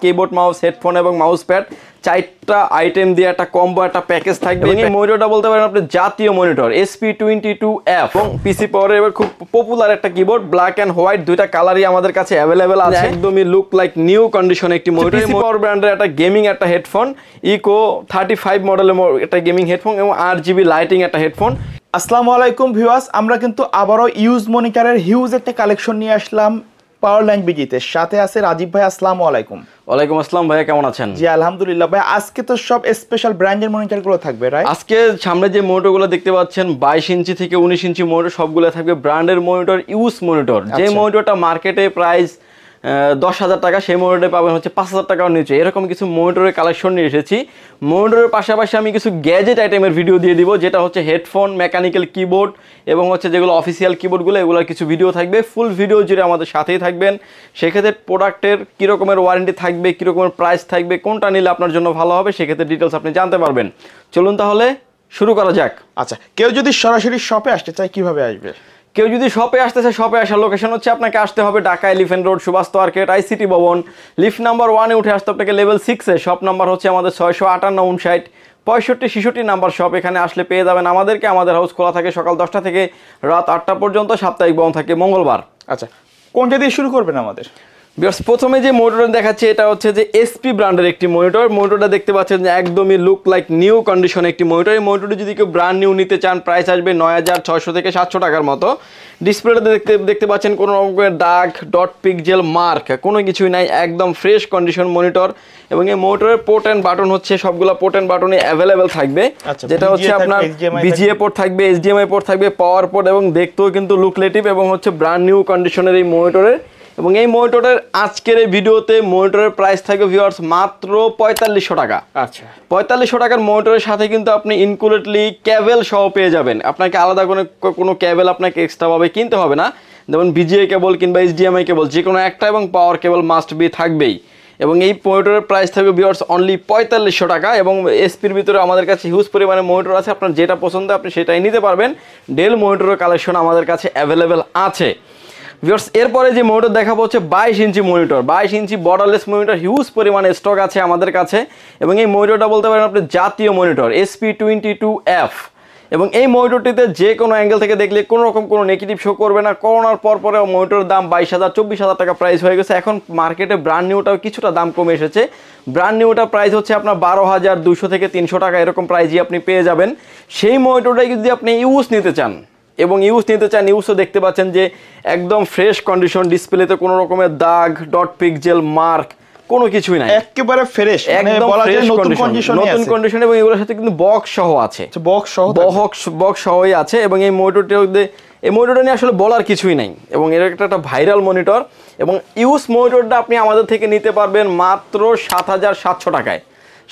Keyboard mouse headphone এবং mouse pad 4টা item দিয়ে একটা কম্বো একটা প্যাকেজ থাকবে। এই মনিটরটা বলতে পারেন আপনি জাতীয় মনিটর SP22F এবং পিসি পাওয়ারের এবার খুব পপুলার একটা কিবোর্ড, ব্ল্যাক এন্ড হোয়াইট দুইটা কালারই আমাদের কাছে অ্যাভেলেবেল আছে। একদমই লুক লাইক নিউ কন্ডিশন একটি মনিটর। পিসি পাওয়ার ব্র্যান্ডের একটা গেমিং একটা হেডফোন, ইকো 35 মডেলের একটা গেমিং হেডফোন এবং 8GB লাইটিং একটা হেডফোন। আসসালামু আলাইকুম ভিউয়ার্স, আমরা কিন্তু আবারও ইউজ মনিটরের হিউজ একটা কালেকশন নিয়ে আসলাম পাওয়ার ল্যান্ড বিজিতে। সাথে আছে রাজীব ভাই। আসসালামু আলাইকুম। ওয়ালাইকুম আসসালাম ভাইয়া, কেমন আছেন? জি আলহামদুলিল্লাহ ভাই। আজকে তো সব স্পেশাল ব্র্যান্ডের মনিটরগুলো থাকবে, রাইট? আজকে সামনে যে মনিটরগুলো দেখতে পাচ্ছেন 22 ইঞ্চি থেকে 19 ইঞ্চি মনিটর সবগুলো থাকবে ব্র্যান্ডের মনিটর, ইউজ মনিটর। যে মনিটরটা মার্কেটে প্রাইস 10,000 টাকা, সেই মনিটরে পাবেন হচ্ছে 5,000 টাকার নিচে। এরকম কিছু মনিটরের কালেকশন নিয়ে এসেছি। মনিটরের পাশাপাশি আমি কিছু গ্যাজেট আইটেমের ভিডিও দিয়ে দিব, যেটা হচ্ছে হেডফোন, মেকানিক্যাল কিবোর্ড এবং হচ্ছে যেগুলো অফিসিয়াল কিবোর্ডগুলো, এগুলোর কিছু ভিডিও থাকবে। ফুল ভিডিও জুড়ে আমাদের সাথেই থাকবেন। সেক্ষেত্রে প্রোডাক্টের কী রকমের ওয়ারেন্টি থাকবে, কী রকমের প্রাইস থাকবে, কোনটা নিলে আপনার জন্য ভালো হবে, সেক্ষেত্রে ডিটেলস আপনি জানতে পারবেন। চলুন তাহলে শুরু করা যাক। আচ্ছা, কেউ যদি সরাসরি শপে আসতে চায় কিভাবে আসবে? কেউ যদি শপে আসতে চায়, শপে আসার লোকেশন হচ্ছে আপনাকে আসতে হবে Dhaka Elephant road, Subastu market, ICT ভবন, লিফট নাম্বার 1-এ উঠে আসতে আপনাকে লেভেল 6-এ। শপ নাম্বার হচ্ছে আমাদের 658 65 65 নাম্বার শপ। এখানে আসলে পেয়ে যাবেন আমাদেরকে। আমাদের হাউস খোলা থাকে সকাল 10টা থেকে রাত 8টা পর্যন্ত, সাপ্তাহিক বন্ধ থাকে মঙ্গলবার। আচ্ছা, কোনটা দিয়ে শুরু করবেন আমাদের? প্রথমে যে মনিটর দেখাচ্ছি এটা হচ্ছে যে এসপি ব্র্যান্ডের একটি মনিটর। মনিটরটা দেখতে পাচ্ছেন যে একদমই লুক লাইক নিউ কন্ডিশন একটি মনিটর। এই মনিটরটি যদি কেউ ব্র্যান্ড নিউ নিতে চান, প্রাইস আসবে 9,600 থেকে 700 টাকার মতো। ডিসপ্লেটা দেখতে পাচ্ছেন কোনো রকমের দাগ, ডট পিক্সেল মার্ক কোনো কিছুই নাই, একদম ফ্রেশ কন্ডিশন মনিটর। এবং এই মনিটরের পোর্ট অ্যান্ড বাটন হচ্ছে সবগুলো পোর্ট অ্যান্ড বাটনে অ্যাভেলেবেল থাকবে। যেটা হচ্ছে আপনার বিজিএ পোর্ট থাকবে, এইচডিএমআই পোর্ট থাকবে, পাওয়ার পোর্ট এবং দেখতেও কিন্তু লুকলেটিভ এবং হচ্ছে ব্র্যান্ড নিউ কন্ডিশনের এই মনিটরের। এবং এই মনিটরের আজকের এই ভিডিওতে মনিটরের প্রাইস থাকবে ভিউয়ার্স মাত্র 4500 টাকা। আচ্ছা, 4500 টাকার মনিটরের সাথে কিন্তু আপনি ইনক্লুডেডলি কেবল সহ পেয়ে যাবেন। আপনাকে আলাদা কোনো কেবল আপনাকে এক্সট্রাভাবে কিনতে হবে না। যেমন বিজিএ কেবল কিংবা এইচডিএমআই কেবল যে কোনো একটা এবং পাওয়ার কেবল মাস্ট বি থাকবেই। এবং এই মনিটরের প্রাইস থাকবে ভিউয়ার্স অনলি 4500 টাকা। এবং এসপির ভিতরে আমাদের কাছে হিউজ পরিমাণে মনিটর আছে, আপনার যেটা পছন্দ আপনি সেটাই নিতে পারবেন। ডেল মনিটরের কালেকশন আমাদের কাছে অ্যাভেলেবেল আছে। ভিউয়ার্স এরপরে যে মনিটর দেখাবো হচ্ছে 22 ইঞ্চি মনিটর। 22 ইঞ্চি বর্ডারলেস মনিটর হিউজ পরিমাণে স্টক আছে আমাদের কাছে। এবং এই মনিটরটা বলতে পারেন আপনি জাতীয় মনিটর SP22F। এবং এই মনিটরটিতে যে কোনো অ্যাঙ্গেল থেকে দেখলে কোনো রকম কোনো নেগেটিভ শো করবে না। করোনার পরে মনিটরের দাম 22,000 24,000 টাকা প্রাইস হয়ে গেছে। এখন মার্কেটে ব্র্যান্ড নিউটাও কিছুটা দাম কমে এসেছে। ব্র্যান্ড নিউটার প্রাইস হচ্ছে আপনার 12,200 থেকে 300 টাকা এরকম প্রাইসই আপনি পেয়ে যাবেন। সেই মনিটরটাই যদি আপনি ইউজ নিতে চান এবং ইউজও দেখতে পাচ্ছেন যে একদম ফ্রেশ কন্ডিশন, ডিসপ্লেতে কোনো রকমের দাগ, ডট পিক্সেল মার্ক কোনো কিছুই নাই, একেবারে ফ্রেশ, একদম ফ্রেশ কন্ডিশন, নতুন কন্ডিশন। এবং এগুলোর সাথে কিন্তু বক্স সহ আছে, বক্স সহই আছে। এবং এই মনিটরটা নিয়ে আসলে বলার কিছুই নাই। এবং এর একটা ভাইরাল মনিটর। এবং ইউজ মনিটরটা আপনি আমাদের থেকে নিতে পারবেন মাত্র 7,700 টাকায়।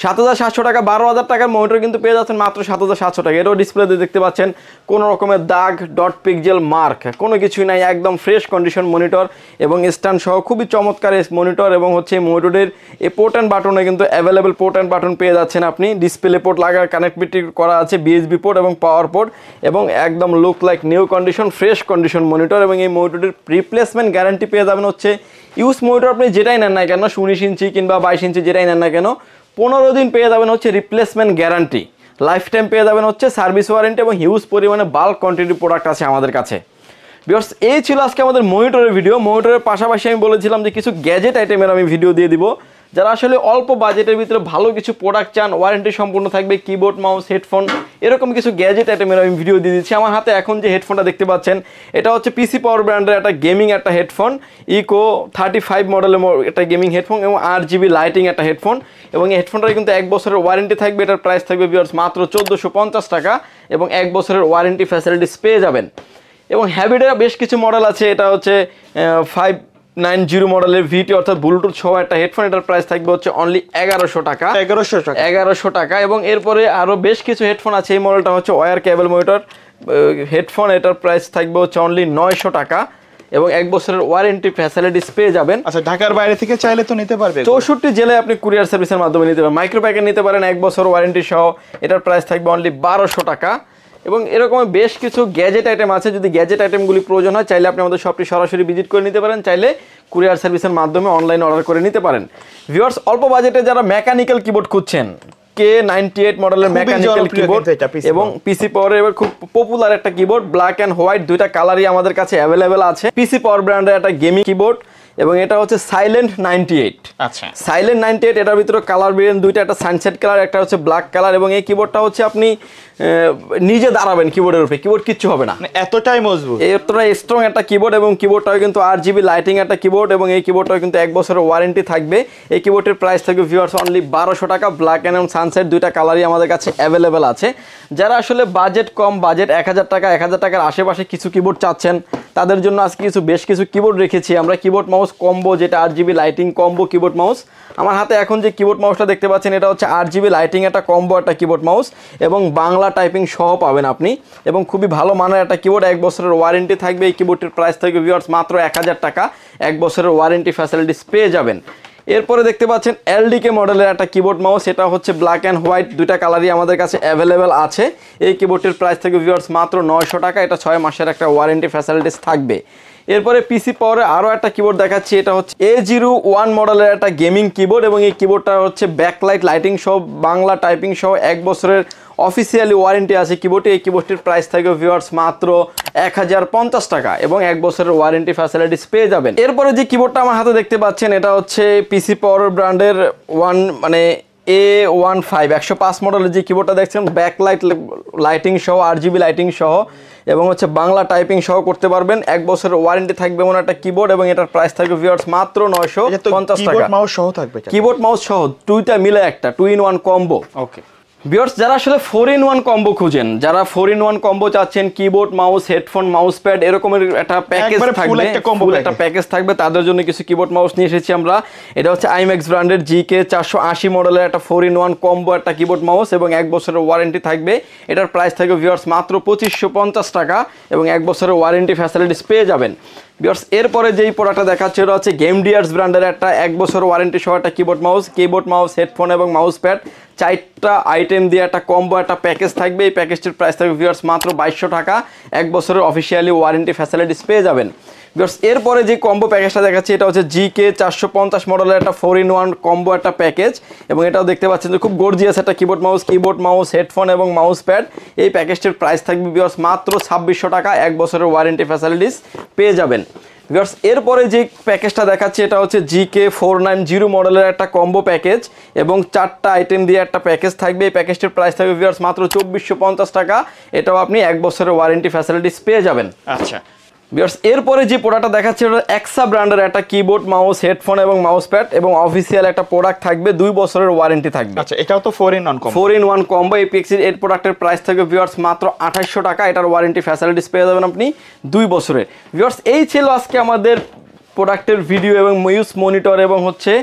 7,700 টাকা, 12,000 টাকার মনিটর কিন্তু পেয়ে যাচ্ছেন মাত্র 7,700 টাকা। এটাও ডিসপ্লেতে দেখতে পাচ্ছেন কোনো রকমের দাগ, ডট পিক্সেল মার্ক কোনো কিছুই নাই, একদম ফ্রেশ কন্ডিশন মনিটর এবং স্ট্যান্ড সহ খুবই চমৎকার মনিটর। এবং হচ্ছে এই মনিটরের এই পোর্ট অ্যান্ড বাটনে কিন্তু অ্যাভেলেবেল পোর্ট অ্যান্ড বাটন পেয়ে যাচ্ছেন আপনি। ডিসপ্লে পোর্ট লাগার কানেক্টিভিটি করা আছে, বিএসবি পোর্ট এবং পাওয়ার পোর্ট। এবং একদম look like new condition, fresh condition monitor. এবং এই মনিটরের রিপ্লেসমেন্ট গ্যারান্টি পেয়ে যাবেন হচ্ছে ইউজ মনিটর আপনি যেটাই নেন না কেন, 19 ইঞ্চি কিংবা 22 ইঞ্চি যেটাই নেন না কেন, 15 দিন পেয়ে যাবেন হচ্ছে রিপ্লেসমেন্ট গ্যারান্টি, লাইফ টাইম পেয়ে যাবেন হচ্ছে সার্ভিস ওয়ারেন্টি। এবং হিউজ পরিমাণে বাল্ক কোয়ান্টিটি প্রোডাক্ট আছে আমাদের কাছে। ভিউয়ার্স এই ছিল আজকে আমাদের মনিটরের ভিডিও। মনিটরের পাশাপাশি আমি বলেছিলাম যে কিছু গ্যাজেট আইটেমের আমি ভিডিও দিয়ে দিব। যারা আসলে অল্প বাজেটের ভিতরে ভালো কিছু প্রোডাক্ট চান, ওয়ারেন্টি সম্পূর্ণ থাকবে, কিবোর্ড মাউস হেডফোন এরকম কিছু গ্যাজেট আইটেমের আমি ভিডিও দিয়ে দিচ্ছি। আমার হাতে এখন যে হেডফোনটা দেখতে পাচ্ছেন এটা হচ্ছে পিসি পাওয়ার ব্র্যান্ডের একটা গেমিং একটা হেডফোন, ইকো 35 মডেলের একটা গেমিং হেডফোন এবং 8GB লাইটিং একটা হেডফোন। এবং এই হেডফোনটার কিন্তু 1 বছরের ওয়ারেন্টি থাকবে। এটার প্রাইস থাকবে ভিউয়ার্স মাত্র 1450 টাকা এবং 1 বছরের ওয়ারেন্টি ফ্যাসিলিটিস পেয়ে যাবেন। এবং হ্যাবিটের বেশ কিছু মডেল আছে। এটা হচ্ছে 590 মডেলের ভিটি অর্থাৎ ব্লুটুথ সহ একটা হেডফোন। এটার প্রাইস থাকবে হচ্ছে অনলি 1100 টাকা। 1100 টাকা। এবং এরপরে আরও বেশ কিছু হেডফোন আছে। এই মডেলটা হচ্ছে ওয়্যার কেবল মনিটর হেডফোন। এটার প্রাইস থাকবে হচ্ছে অনলি 900 টাকা এবং 1 বছরের ওয়ারেন্টি ফ্যাসিলিটিস পেয়ে যাবেন। আচ্ছা, ঢাকার বাইরে থেকে চাইলে তো নিতে পারবে। 64 জেলায় আপনি কুরিয়ার সার্ভিসের মাধ্যমে নিতে পারেন। মাইক্রো প্যাকেট নিতে পারেন 1 বছর ওয়ারেন্টি সহ। এটার প্রাইস থাকবে অনলি 1200 টাকা এবং এরকম বেশ কিছু গ্যাজেট আইটেম আছে। যদি গ্যাজেট আইটেমগুলি প্রয়োজন হয় চাইলে আপনি আমাদের শপটি সরাসরি ভিজিট করে নিতে পারেন, চাইলে কুরিয়ার সার্ভিসের মাধ্যমে অনলাইনে অর্ডার করে নিতে পারেন। ভিউয়ার্স, অল্প বাজেটে যারা মেকানিক্যাল কিবোর্ড খুঁজছেন, K98 মডেলের মেকানিক্যাল কিবোর্ড এবং পিসি পাওয়ারের এবার খুব পপুলার একটা কিবোর্ড, ব্ল্যাক অ্যান্ড হোয়াইট দুইটা কালারই আমাদের কাছে অ্যাভেলেবেল আছে। পিসি পাওয়ার ব্র্যান্ডের একটা গেমিং কিবোর্ড এবং এটা হচ্ছে সাইলেন্ট 98। আচ্ছা, সাইলেন্ট 98 এটার ভিতরে কালার ভেরিয়েন্ট দুইটা, একটা সানসেট কালার, একটা হচ্ছে ব্ল্যাক কালার। এবং এই কিবোর্ডটা হচ্ছে আপনি নিজে দাঁড়াবেন কিবোর্ডের উপরে, কিবোর্ড কিচ্ছু হবে না, এতটাই মজবুত, এতটাই স্ট্রং একটা কিবোর্ড। এবং কিবোর্ডটাও কিন্তু 8GB লাইটিং একটা কিবোর্ড এবং এই কিবোর্ডটাও কিন্তু 1 বছরের ওয়ারেন্টি থাকবে। এই কিবোর্ডের প্রাইস থাকবে ভিউয়ার্স অনলি 1200 টাকা। ব্ল্যাক অ্যান্ড সানসেট দুইটা কালারই আমাদের কাছে অ্যাভেলেবেল আছে। যারা আসলে বাজেট কম, বাজেট 1000 টাকা, 1000 টাকার আশেপাশে কিছু কিবোর্ড চাচ্ছেন, তাদের জন্য আজকে বেশ কিছু কিবোর্ড রেখেছি আমরা। কিবোর্ড মাউস কম্বো, যেটা 8GB lighting combo keyboard mouse. আমার হাতে এখন যে কিবোর্ড মাউসটা দেখতে পাচ্ছেন এটা হচ্ছে 8GB লাইটিং একটা কম্বো একটা কিবোর্ড মাউস এবং বাংলা টাইপিং সহ পাবেন আপনি, এবং খুবই ভালো মানের একটা কিবোর্ড। 1 বছরের ওয়ারেন্টি থাকবে। এই কিবোর্ডটির প্রাইস থাকবে ভিউয়ার্স মাত্র 1000 টাকা। 1 বছরের ওয়ারেন্টি ফ্যাসিলিটিস পেয়ে যাবেন। এরপরে দেখতে পাচ্ছেন LDK মডেলের একটা কিবোর্ড মাউস, এটা হচ্ছে ব্ল্যাক অ্যান্ড হোয়াইট দুইটা কালারই আমাদের কাছে অ্যাভেলেবেল আছে। এই কিবোর্ডটির প্রাইস থাকবে ভিউয়ার্স মাত্র 900 টাকা। এটা 6 মাসের একটা ওয়ারেন্টি ফ্যাসিলিটিস থাকবে। এরপরে পিসি পাওয়ারে আরও একটা কিবোর্ড দেখাচ্ছি, এটা হচ্ছে A01 মডেলের একটা গেমিং কিবোর্ড এবং এই কিবোর্ডটা হচ্ছে ব্যাকলাইট লাইটিং সহ বাংলা টাইপিং সহ 1 বছরের অফিসিয়ালি ওয়ারেন্টি আছে কিবোর্ডে। এই কিবোর্ডটির প্রাইস থাকবে ভিউয়ার্স মাত্র 1050 টাকা এবং 1 বছরের ওয়ারেন্টি ফ্যাসিলিটিস পেয়ে যাবেন। এরপরে যে কিবোর্ডটা আমার হাতে দেখতে পাচ্ছেন এটা হচ্ছে পিসি পাওয়ার ব্র্যান্ডের A15 105 মডেলের যে কিবোর্ডটা দেখছেন, ব্যাকলাইট লাইটিং সহ 8GB লাইটিং সহ এবং হচ্ছে বাংলা টাইপিং সহ করতে পারবেন। 1 বছরের ওয়ারেন্টি থাকবে এমন একটা কিবোর্ড এবং এটার প্রাইস থাকবে ভিউয়ার্স মাত্র 950 টাকা। কিবোর্ড মাউস সহ থাকবে, কিবোর্ড মাউস সহ দুইটা মিলে একটা 2-in-1 কম্বো। ওকে ভিউয়ার্স, যারা আসলে 4-in-1 কম্বো খুঁজেন, যারা 4-in-1 কম্বো চাচ্ছেন, keyboard mouse headphone mouse pad এরকমের একটা প্যাকেজ থাকবে, ফুল একটা প্যাকেজ থাকবে, তাদের জন্য কিছু কিবোর্ড মাউস নিয়ে এসেছি আমরা। এটা হচ্ছে IMAX ব্র্যান্ডের GK480 মডেলের একটা 4-in-1 কম্বো একটা কিবোর্ড মাউস এবং 1 বছরের ওয়ারেন্টি থাকবে। এটার প্রাইস থাকবে ভিউয়ার্স মাত্র 2550 টাকা এবং 1 বছরের ওয়ারেন্টি ফ্যাসিলিটিস পেয়ে যাবেন। ভিউয়ার্স, এরপরে যেই প্রোডাক্টটা দেখাচ্ছে এটা হচ্ছে গেম ডিয়ার্স ব্র্যান্ডের একটা 1 বছর ওয়ারেন্টি সহ একটা কিবোর্ড মাউস হেডফোন এবং মাউস প্যাড 4টা আইটেম দিয়ে একটা কম্বো একটা প্যাকেজ থাকবে। এই প্যাকেজটির প্রাইস থাকবে ভিউয়ার্স মাত্র 2200 টাকা। 1 বছরের অফিসিয়ালি ওয়ারেন্টি ফ্যাসিলিটিস পেয়ে যাবেন। ভিউয়ার্স, এরপরে যে কম্বো প্যাকেজটা দেখাচ্ছি এটা হচ্ছে GK450 মডেলের একটা 4-in-1 কম্বো একটা প্যাকেজ এবং এটাও দেখতে পাচ্ছেন যে খুব গর্জিয়াস একটা কিবোর্ড মাউস হেডফোন এবং মাউস প্যাড। এই প্যাকেজটির প্রাইস থাকবে ভিউয়ার্স মাত্র 2600 টাকা। 1 বছরের ওয়ারেন্টি ফ্যাসিলিটিস পেয়ে যাবেন। ভিউয়ার্স, এরপরে যে প্যাকেজটা দেখাচ্ছি এটা হচ্ছে GK490 মডেলের একটা কম্বো প্যাকেজ এবং 4টা আইটেম দিয়ে একটা প্যাকেজ থাকবে। এই প্যাকেজটির প্রাইস থাকবে ভিউয়ার্স মাত্র 2450 টাকা। এটাও আপনি 1 বছরের ওয়ারেন্টি ফ্যাসিলিটিস পেয়ে যাবেন। আচ্ছা ভিউয়ার্স, এরপরে যে প্রোডাক্টটা দেখাচ্ছি ওটা এক্সা ব্র্যান্ডের একটা কিবোর্ড মাউস হেডফোন এবং মাউস প্যাড এবং অফিসিয়াল একটা প্রোডাক্ট থাকবে, 2 বছরের ওয়ারেন্টি থাকবে। আচ্ছা, এটাও তো 4-in-1 কম্বো। এই এর প্রোডাক্টের প্রাইস থাকবে ভিউয়ার্স মাত্র 2800 টাকা। এটার ওয়ারেন্টি ফ্যাসিলিটিস পেয়ে যাবেন আপনি 2 বছরের। ভিউয়ার্স, এই ছিল আজকে আমাদের প্রোডাক্টের ভিডিও এবং মাউস মনিটর এবং হচ্ছে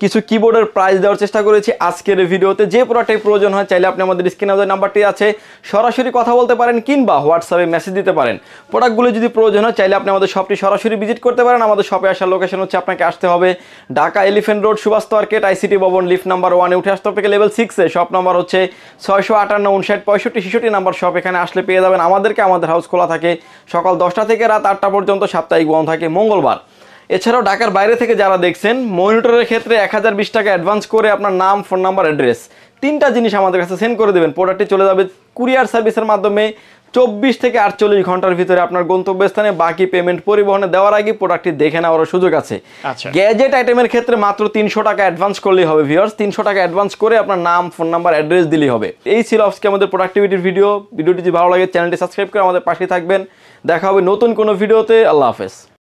কিছু কিবোর্ডের প্রাইস দেওয়ার চেষ্টা করেছি আজকের ভিডিওতে। যে প্রোডাক্টের প্রয়োজন হয় চাইলে আপনি আমাদের স্ক্রিনে যে নাম্বারটি আছে সরাসরি কথা বলতে পারেন কিংবা হোয়াটসঅ্যাপে মেসেজ দিতে পারেন। প্রোডাক্টগুলো যদি প্রয়োজন হয় চাইলে আপনি আমাদের শপটি সরাসরি ভিজিট করতে পারেন। আমাদের শপে আসার লোকেশন হচ্ছে আপনাকে আসতে হবে Dhaka Elephant Road Subhash market ICT ভবন লিফট নাম্বার 1-এ উঠে আসতে হবে লেভেল 6-এ। শপ নাম্বার হচ্ছে 658-59-65-66 নাম্বার শপ। এখানে আসলে পেয়ে যাবেন আমাদেরকে। আমাদের হাউস খোলা থাকে সকাল 10টা থেকে রাত 8টা পর্যন্ত, সাপ্তাহিক বন্ধ থাকে মঙ্গলবার। এছাড়াও ঢাকার বাইরে থেকে যারা দেখছেন, মনিটরের ক্ষেত্রে 1020 টাকা অ্যাডভান্স করে আপনার নাম, ফোন নাম্বার, অ্যাড্রেস 3টা জিনিস আমাদের কাছে সেন্ড করে দেবেন। প্রোডাক্টটি চলে যাবে কুরিয়ার সার্ভিসের মাধ্যমে 24 থেকে 48 ঘন্টার ভিতরে আপনার গন্তব্যস্থানে। বাকি পেমেন্ট পরিবহনে দেওয়ার আগে প্রোডাক্টটি দেখে নেওয়ার সুযোগ আছে। গ্যাজেট আইটেমের ক্ষেত্রে মাত্র 300 টাকা অ্যাডভান্স করলেই হবে ভিউয়ার্স। 300 টাকা অ্যাডভান্স করে আপনার নাম, ফোন নাম্বার, অ্যাড্রেস দিলেই হবে। এই ছিল আজকে আমাদের প্রোডাক্টিভিটির ভিডিওটি যদি ভালো লাগে চ্যানেলটি সাবস্ক্রাইব করে আমাদের পাশে থাকবেন। দেখা হবে নতুন কোনো ভিডিওতে। আল্লাহ হাফেজ।